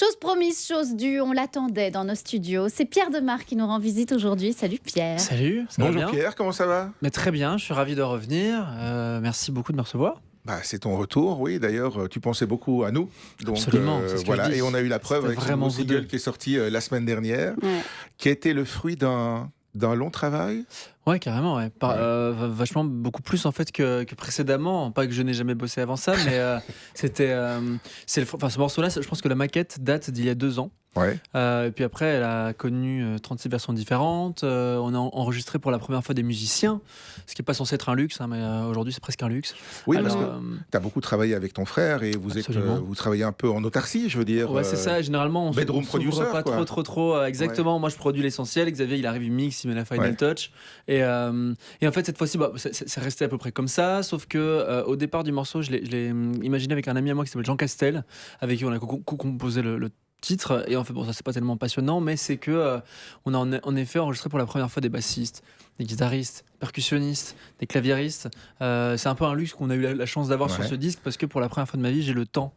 Chose promise, chose due, on l'attendait dans nos studios. C'est Pierre Demar qui nous rend visite aujourd'hui. Salut Pierre. Salut, ça va Bonjour bien Pierre, comment ça va? Mais très bien, je suis ravi de revenir. Merci beaucoup de me recevoir. C'est ton retour, oui. D'ailleurs, tu pensais beaucoup à nous. Donc, Absolument, c'est ce que voilà. je dis. Et on a eu la preuve C'était avec ce vraiment nouveau vous deux. single qui est sorti la semaine dernière, Ouais. qui a été le fruit d'un long travail. Ouais, carrément, ouais. Vachement beaucoup plus en fait que précédemment. Pas que je n'ai jamais bossé avant ça, mais ce morceau-là, je pense que la maquette date d'il y a 2 ans. Ouais. Et puis après, elle a connu 36 versions différentes. On a enregistré pour la première fois des musiciens, ce qui n'est pas censé être un luxe, hein, mais aujourd'hui c'est presque un luxe. Oui, Alors, parce que tu as beaucoup travaillé avec ton frère et Absolument. vous travaillez un peu en autarcie, je veux dire. Ouais, c'est ça. Généralement, on bedroom s'ouvre producer, pas quoi. trop. Exactement. Moi, je produis l'essentiel. Xavier, il arrive, il mixe, il met la final Ouais. touch. Et en fait, cette fois-ci, c'est resté à peu près comme ça. Sauf que au départ du morceau, je l'ai imaginé avec un ami à moi qui s'appelle Jean Castel, avec qui on a co-composé le titre. Et en fait, bon, ça c'est pas tellement passionnant, mais c'est que on a en effet enregistré pour la première fois des bassistes, des guitaristes, percussionnistes, des claviéristes. C'est un peu un luxe qu'on a eu la chance d'avoir sur Ouais. ce disque, parce que pour la première fois de ma vie, j'ai le temps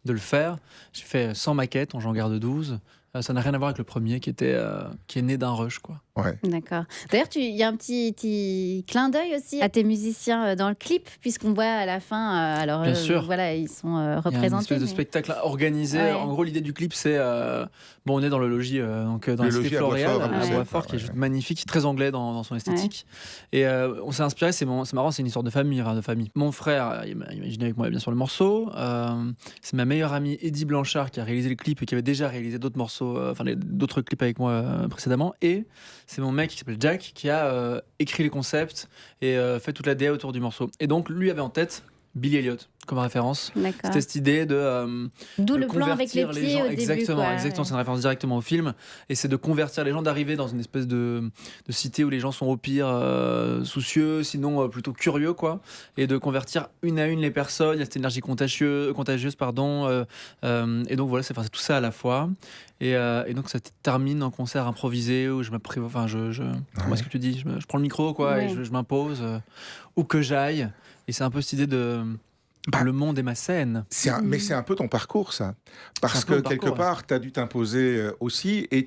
de le faire. J'ai fait 100 maquettes, j'en garde 12. Ça n'a rien à voir avec le premier qui est né d'un rush, quoi. Ouais. D'accord. D'ailleurs, il y a un petit clin d'œil aussi à tes musiciens dans le clip, puisqu'on voit à la fin, Bien sûr. voilà, ils sont Il y a une représentés. espèce de mais- spectacle organisé. Ouais. En gros, l'idée du clip, c'est on est dans le logis, donc dans Le la cité logis à Floréal, Boisfort, à à Bruxelles, Boisfort, quoi, qui est ouais. juste magnifique, très anglais dans son esthétique. Et on s'est inspiré. C'est marrant, c'est une histoire de famille, enfin, de famille. Mon frère, il m'a imaginé avec moi bien sûr le morceau. C'est ma meilleure amie Eddie Blanchard qui a réalisé le clip et qui avait déjà réalisé d'autres morceaux, d'autres clips avec moi précédemment. Et c'est mon mec qui s'appelle Jack qui a écrit les concepts et fait toute la DA autour du morceau. Et donc lui avait en tête Billy Elliot comme référence. D'accord. C'était cette idée de D'où de le plan avec les convertir pieds gens. au début. Exactement, quoi. exactement. C'est une référence directement au film. Et c'est de convertir les gens, d'arriver dans une espèce de cité où les gens sont au pire soucieux, sinon plutôt curieux, quoi. Et de convertir une à une les personnes. Il y a cette énergie contagieuse, pardon. Et donc voilà, c'est tout ça à la fois. Et donc ça termine en concert improvisé où je m'apprive. Enfin, comment est-ce que tu dis je prends le micro, quoi, Ouais. et je m'impose où que j'aille. Et c'est un peu cette idée de. Le monde est ma scène. Mais c'est un peu ton parcours, ça. Parce C'est un peu que mon quelque parcours, part, tu as dû t'imposer aussi. Et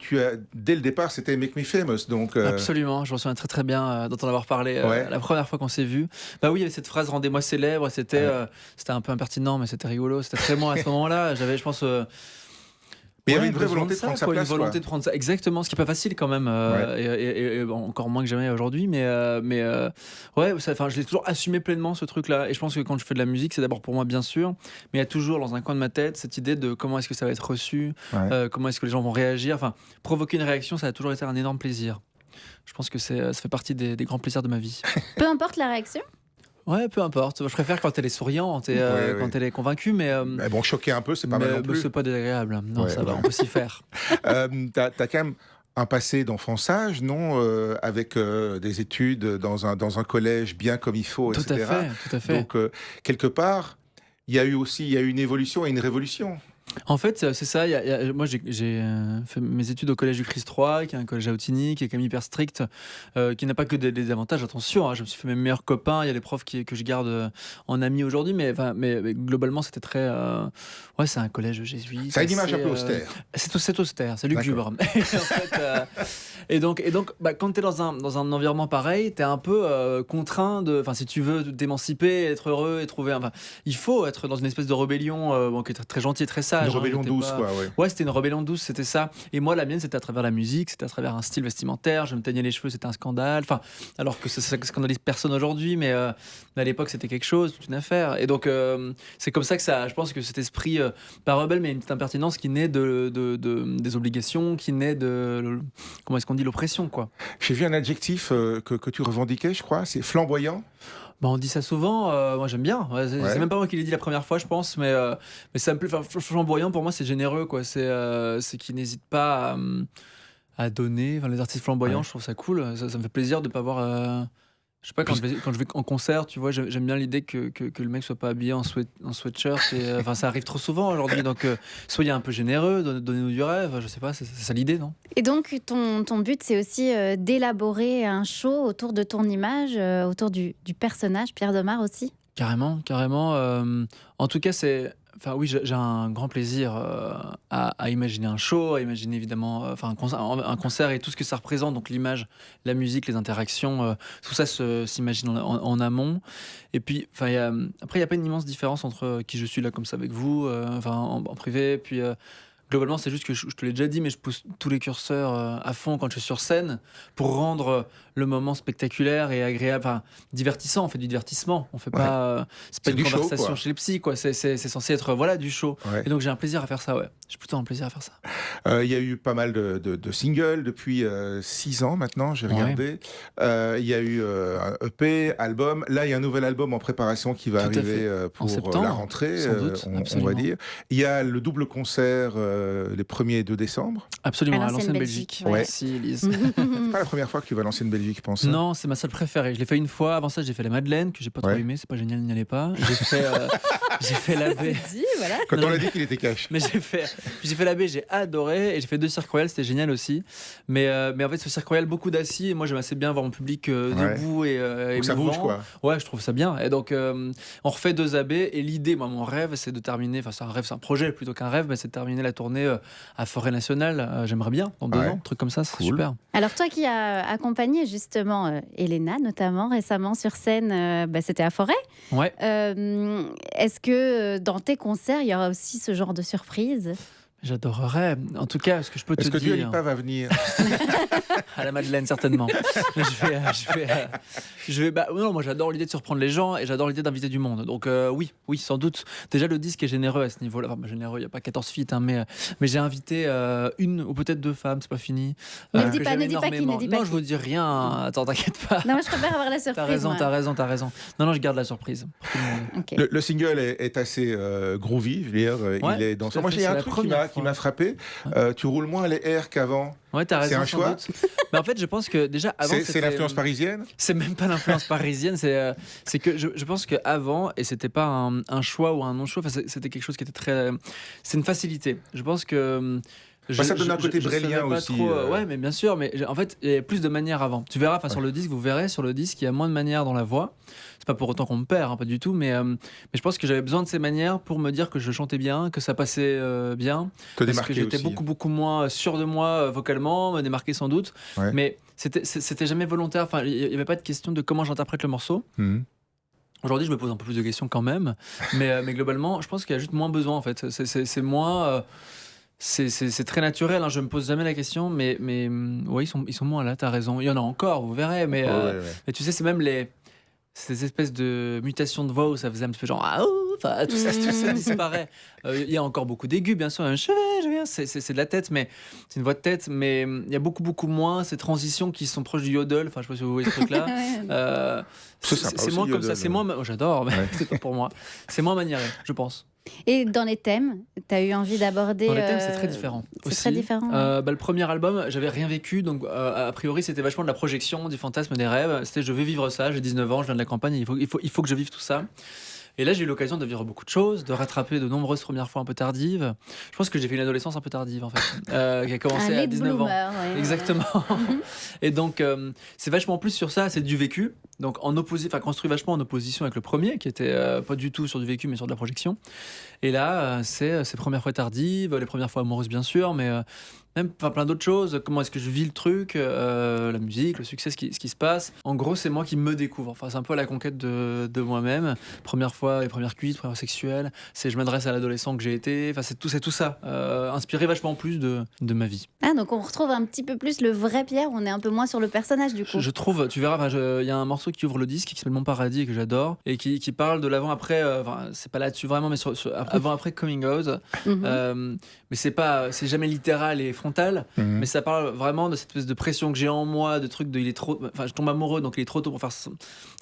dès le départ, c'était Make Me Famous. Donc, Absolument, je me souviens très très bien d'en avoir parlé Ouais. la première fois qu'on s'est vu. Bah oui, il y avait cette phrase rendez-moi célèbre, c'était un peu impertinent, mais c'était rigolo. C'était très moi à ce moment-là. J'avais, je pense. mais il y avait une vraie besoin volonté de ça, prendre sa quoi, place. Une volonté quoi. de prendre ça, exactement, ce qui n'est pas facile quand même, et bon, encore moins que jamais aujourd'hui, mais ouais, je l'ai toujours assumé pleinement ce truc-là. Et je pense que quand je fais de la musique, c'est d'abord pour moi, bien sûr, mais il y a toujours dans un coin de ma tête cette idée de comment est-ce que ça va être reçu, Ouais. comment est-ce que les gens vont réagir. Enfin, provoquer une réaction, ça a toujours été un énorme plaisir. Je pense que ça fait partie des grands plaisirs de ma vie. Peu importe la réaction. Ouais, peu importe. Je préfère quand elle est souriante et Ouais, quand ouais. elle est convaincue, mais Mais bon, choquer un peu, c'est pas mal non plus. c'est pas désagréable. Non, Ouais. ça va, on peut s'y faire. T'as quand même un passé d'enfonçage, non? Avec des études dans un collège bien comme il faut, Tout etc. à fait. Donc, quelque part, il y a eu une évolution et une révolution. En fait, c'est ça. Moi, j'ai fait mes études au collège du Christ III, qui est un collège à Outigny, qui est quand même hyper strict, qui n'a pas que des avantages. Attention, hein, je me suis fait mes meilleurs copains. Il y a des profs que je garde en amis aujourd'hui, mais globalement, c'était très. Ouais, c'est un collège jésuite. Ça a une image un assez, peu austère. C'est austère, c'est lugubre. Et, en fait, et donc, quand tu es dans un environnement pareil, tu es un peu contraint de. Enfin, si tu veux t'émanciper, être heureux et trouver. Enfin, il faut être dans une espèce de rébellion qui est très, très gentille et très sage. Une rébellion j'étais douce, pas- quoi, ouais. Ouais, c'était une rébellion douce, c'était ça. Et moi, la mienne, c'était à travers la musique, c'était à travers un style vestimentaire. Je me teignais les cheveux, c'était un scandale. Enfin, alors que ça scandalise personne aujourd'hui, mais à l'époque, c'était quelque chose, toute une affaire. Et donc, c'est comme ça que je pense que cet esprit, pas rebelle, mais une petite impertinence qui naît des obligations, qui naît comment est-ce qu'on dit, l'oppression, quoi. J'ai vu un adjectif que tu revendiquais, je crois, c'est flamboyant. Bah, on dit ça souvent, moi j'aime bien. Ouais, Ouais. c'est même pas moi qui l'ai dit la première fois, je pense, mais ça me plaît. Enfin, flamboyant, pour moi, c'est généreux, quoi. C'est qu'ils n'hésitent pas à donner. Enfin, les artistes flamboyants, Ouais. je trouve ça cool. Ça me fait plaisir de pas voir. Je sais pas, quand je vais en concert, tu vois, j'aime bien l'idée que le mec soit pas habillé en sweatshirt. Enfin, ça arrive trop soyez aujourd'hui, donc soyez un peu généreux, donnez-nous du rêve. Je sais pas, c'est ça l'idée, non? Et donc, ton but, c'est aussi d'élaborer un show autour de ton image, autour du personnage, Pierre Demar aussi. Carrément. En tout cas, Enfin oui, j'ai un grand plaisir à imaginer un show, à imaginer évidemment un concert et tout ce que ça représente, donc l'image, la musique, les interactions, tout ça s'imagine en amont. Et puis, après, il n'y a pas une immense différence entre qui je suis là comme ça avec vous, en privé, puis globalement, c'est juste que je te l'ai déjà dit, mais je pousse tous les curseurs à fond quand je suis sur scène pour rendre le moment spectaculaire et agréable, divertissant. On fait du divertissement. On fait pas, c'est pas C'est une du show, conversation quoi. chez les psys, quoi. C'est censé être du show. Ouais. Et donc j'ai un plaisir à faire ça. Ouais, j'ai plutôt un plaisir à faire ça. Il y a eu pas mal de singles depuis 6 ans maintenant, j'ai regardé. Il y a eu un EP, album. Là, il y a un nouvel album en préparation qui va Tout à arriver fait. pour septembre, la rentrée, sans doute, on va absolument. dire. Il y a le double concert les 1er et 2 décembre. Absolument, À à l'ancienne l'ancienne Belgique, Belgique. ouais. Merci, Elise. C'est pas la première fois que tu vas lancer une Belgique, je pense. Non, c'est ma salle préférée. Je l'ai fait une fois. Avant ça, j'ai fait la Madeleine, que j'ai pas trop Ouais. aimé. C'est pas génial, n'y allez pas. J'ai fait la baie. Dit, voilà. Quand Non, on a dit qu'il était cash. Mais j'ai fait la baie, j'ai adoré, et j'ai fait 2 cirques royales, c'était génial aussi. Mais en fait, ce cirque royal, beaucoup d'assis, et moi j'aime assez bien voir mon public debout et Donc ça mouvant. bouge, quoi. Ouais, je trouve ça bien. Et donc, on refait 2 AB, et l'idée, moi, mon rêve, c'est de terminer, c'est un rêve, c'est un projet plutôt qu'un rêve, mais c'est de terminer la tournée à Forêt Nationale. J'aimerais bien, dans 2 Ouais. ans, un truc comme ça, c'est Cool. super. Alors toi qui as accompagné justement Elena, notamment récemment sur scène, c'était à Forêt. Ouais. Est-ce que dans tes concerts, il y aura aussi ce genre de surprise? J'adorerais. En tout cas, ce que je peux te Est-ce que Dua dire. Lipa va venir? À la Madeleine, certainement. Mais non, moi j'adore l'idée de surprendre les gens et j'adore l'idée d'inviter du monde. Donc oui, sans doute. Déjà le disque est généreux à ce niveau-là. Généreux, il n'y a pas 14 feats, hein, mais j'ai invité 1 ou peut-être 2 femmes, c'est pas fini. Ne que dis pas, j'aime ne dis pas qui, énormément. ne dis pas Non, qui. je vous dis rien. Attends, t'inquiète pas. Non, je préfère avoir la surprise. T'as moi. raison. Non, je garde la surprise pour tout le monde. Ok. Le single est assez groovy, je veux dire. Ouais, Il est dans tout à Moi, fait, il y a c'est un la truc première qui fois. m'a frappé. Tu roules moins les airs qu'avant. Ouais, t'as C'est raison. un sans choix. doute. Mais en fait, je pense que déjà avant. C'est c'était- l'influence parisienne? C'est même pas l'influence parisienne, c'est que je pense qu'avant, et c'était pas un choix ou un non-choix, c'était quelque chose qui était très. C'est une facilité. Je pense que. Ça donne un côté brélien savais pas aussi, trop, ouais, mais bien sûr, mais en fait, il y a plus de manières avant. Tu verras, sur le disque, vous verrez sur le disque, il y a moins de manières dans la voix. C'est pas pour autant qu'on me perd, hein, pas du tout, mais je pense que j'avais besoin de ces manières pour me dire que je chantais bien, que ça passait bien. Te Parce démarquer que j'étais aussi. beaucoup moins sûr de moi vocalement, me démarquer sans doute. Ouais. Mais c'était jamais volontaire. Enfin, il n'y avait pas de question de comment j'interprète le morceau. Mhm. Aujourd'hui, je me pose un peu plus de questions quand même, mais globalement, je pense qu'il y a juste moins besoin en fait. C'est moins. C'est très naturel, hein, je me pose jamais la question, mais ouais, ils sont moins là, t'as raison. Il y en a encore, vous verrez, mais, Ouais. mais tu sais, c'est même ces espèces de mutations de voix où ça faisait un petit peu genre ah ouh, tout ça disparaît. Il y a encore beaucoup d'aigus, bien sûr, je viens, c'est de la tête, mais c'est une voix de tête, mais il y a beaucoup moins ces transitions qui sont proches du yodel. Enfin, je sais pas si vous voyez ce truc-là. Ouais. C'est sympa C'est aussi, moins le comme ça, yodel. c'est moins. J'adore, mais Ouais. c'est pas pour moi. C'est moins maniéré, je pense. Et dans les thèmes, tu as eu envie d'aborder. Dans les thèmes, c'est très différent. C'est aussi. très différent. Ouais. Le premier album, j'avais rien vécu, donc a priori, c'était vachement de la projection, du fantasme, des rêves. C'était je vais vivre ça, j'ai 19 ans, je viens de la campagne, il faut que je vive tout ça. Et là, j'ai eu l'occasion de vivre beaucoup de choses, de rattraper de nombreuses premières fois un peu tardives. Je pense que j'ai fait une adolescence un peu tardive, en fait, qui a commencé Un à late 19 ans. bloomer, ouais. Exactement. Et donc, c'est vachement plus sur ça, c'est du vécu. Donc, construit vachement en opposition avec le premier, qui était pas du tout sur du vécu, mais sur de la projection. Et là, c'est ces premières fois tardives, les premières fois amoureuses, bien sûr, mais même plein d'autres choses. Comment est-ce que je vis le truc, la musique, le succès, ce qui se passe. En gros, c'est moi qui me découvre. Enfin, c'est un peu à la conquête de moi-même. Première fois, les premières cuites, première sexuelle. C'est je m'adresse à l'adolescent que j'ai été. Enfin, c'est tout ça. Inspiré vachement plus de ma vie. Ah, donc on retrouve un petit peu plus le vrai Pierre, on est un peu moins sur le personnage du coup. Je trouve, tu verras, il y a un morceau qui ouvre le disque qui s'appelle Mon Paradis et que j'adore et qui parle de l'avant-après. C'est pas là-dessus vraiment, mais sur avant-après coming out. Mhm. Mais c'est jamais littéral et frontal. Mhm. Mais ça parle vraiment de cette espèce de pression que j'ai en moi, de trucs je tombe amoureux, donc il est trop tôt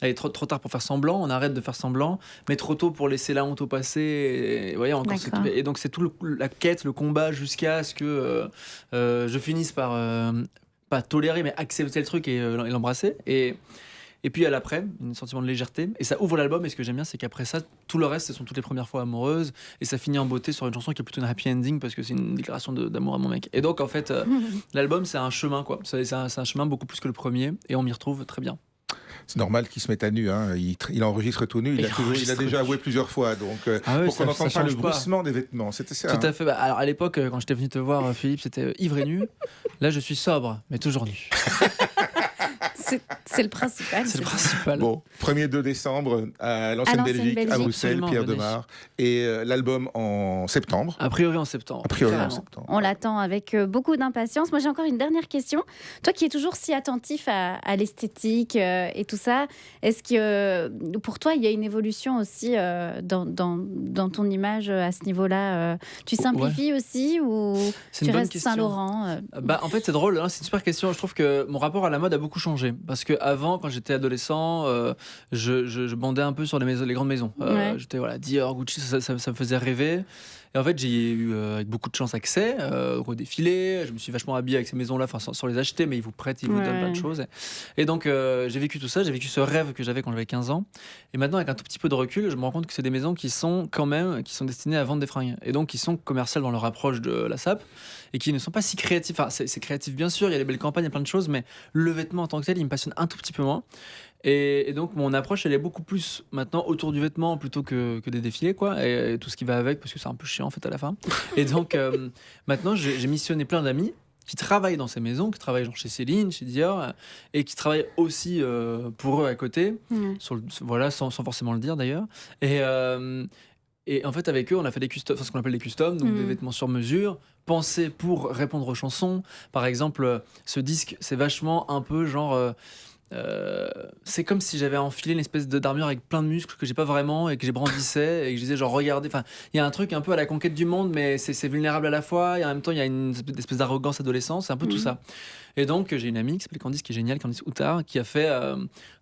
il est trop tard pour faire semblant. On arrête de faire semblant, mais trop tôt pour laisser la honte au passé. Et, vous voyez, encore D'accord. et donc c'est tout la quête, le combat jusqu'à ce que je finisse par pas tolérer, mais accepter le truc et l'embrasser. Et puis à l'après, un sentiment de légèreté. Et ça ouvre l'album. Et ce que j'aime bien, c'est qu'après ça, tout le reste, ce sont toutes les premières fois amoureuses. Et ça finit en beauté sur une chanson qui est plutôt une happy ending parce que c'est une déclaration d'amour à mon mec. Et donc, en fait, l'album, c'est un chemin, quoi. C'est un chemin beaucoup plus que le premier. Et on m'y retrouve très bien. c'est normal qu'il se mette à nu. Hein. Il enregistre tout nu. Il a déjà avoué plusieurs fois. Donc, pour qu'on n'entende pas le bruissement des vêtements. C'était ça. Tout à fait. Alors, à l'époque, quand j'étais venu te voir, Philippe, c'était ivre et nu. Là, je suis sobre, mais toujours nu. C'est le principal. C'est le principal. Bon, 1er 2 décembre à l'ancienne Belgique, à Bruxelles, Pierre Demar. Et l'album en septembre. A priori en septembre. On l'attend avec beaucoup d'impatience. Moi, j'ai encore une dernière question. Toi qui es toujours si attentif à l'esthétique et tout ça, est-ce que pour toi, il y a une évolution aussi dans ton image à ce niveau-là Tu simplifies aussi ou tu restes Saint-Laurent En fait, c'est drôle, hein, c'est une super question. Je trouve que mon rapport à la mode a beaucoup changé. Parce qu'avant, quand j'étais adolescent, je bandais un peu sur les grandes maisons. J'étais Dior, Gucci, ça me faisait rêver. Et en fait, j'ai eu avec beaucoup de chance accès au défilé. Je me suis vachement habillé avec ces maisons-là, sans les acheter, mais ils vous prêtent, ils vous donnent plein de choses. Et donc, j'ai vécu tout ça, j'ai vécu ce rêve que j'avais quand j'avais 15 ans. Et maintenant, avec un tout petit peu de recul, je me rends compte que c'est des maisons qui sont destinées à vendre des fringues. Et donc, qui sont commerciales dans leur approche de la SAP et qui ne sont pas si créatifs. Enfin, c'est créatif, bien sûr, il y a des belles campagnes, il y a plein de choses, mais le vêtement en tant que tel, il me passionne un tout petit peu moins. Et donc mon approche elle est beaucoup plus maintenant autour du vêtement plutôt que des défilés quoi et tout ce qui va avec parce que c'est un peu chiant en fait à la fin. Et donc maintenant j'ai missionné plein d'amis qui travaillent dans ces maisons, qui travaillent genre chez Céline, chez Dior et qui travaillent aussi pour eux à côté, sans forcément le dire d'ailleurs. Et en fait, avec eux, on a fait ce qu'on appelle des customs, donc des vêtements sur mesure, pensés pour répondre aux chansons. Par exemple, ce disque, c'est vachement un peu genre... c'est comme si j'avais enfilé une espèce d'armure avec plein de muscles que j'ai pas vraiment et que j'ai brandissais et que je disais genre regardez, enfin il y a un truc un peu à la conquête du monde mais c'est vulnérable à la fois et en même temps il y a une espèce d'arrogance adolescente, c'est un peu tout ça. Et donc j'ai une amie qui s'appelle Candice qui est géniale, Candice Outard, qui a fait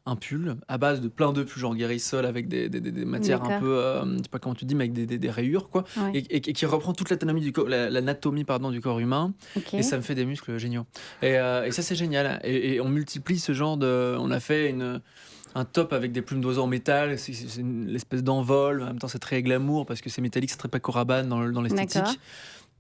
un pull à base de plein de pulls genre guérissol avec des matières un peu je sais pas comment tu dis mais avec des rayures quoi et qui reprend toute l'anatomie du corps humain et ça me fait des muscles géniaux et ça c'est génial et on multiplie ce genre on a fait un top avec des plumes d'oiseaux en métal, c'est une espèce d'envol, en même temps c'est très glamour parce que c'est métallique, c'est très Paco Rabanne dans l'esthétique. D'accord.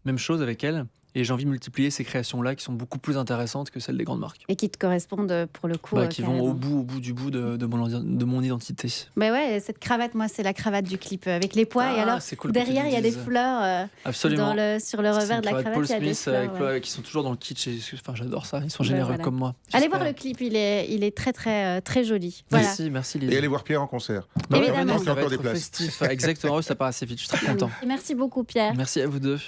Même chose avec elle. Et j'ai envie de multiplier ces créations-là qui sont beaucoup plus intéressantes que celles des grandes marques. Et qui te correspondent pour le coup. Qui vont au bout de mon identité. Mais ouais, cette cravate, moi, c'est la cravate du clip avec les pois. Et alors, cool derrière, il y a des fleurs. Absolument. Sur le revers de la cravate, Paul il y a des Smith fleurs. Qui sont toujours dans le kitsch. J'adore ça. Ils sont généreux comme moi. Allez voir le clip, il est très, très, très joli. Merci Lise. Et allez voir Pierre en concert. Évidemment. Ça va être festif. Exactement, ça part assez vite. Je suis très content. Merci beaucoup, Pierre. Merci à vous deux.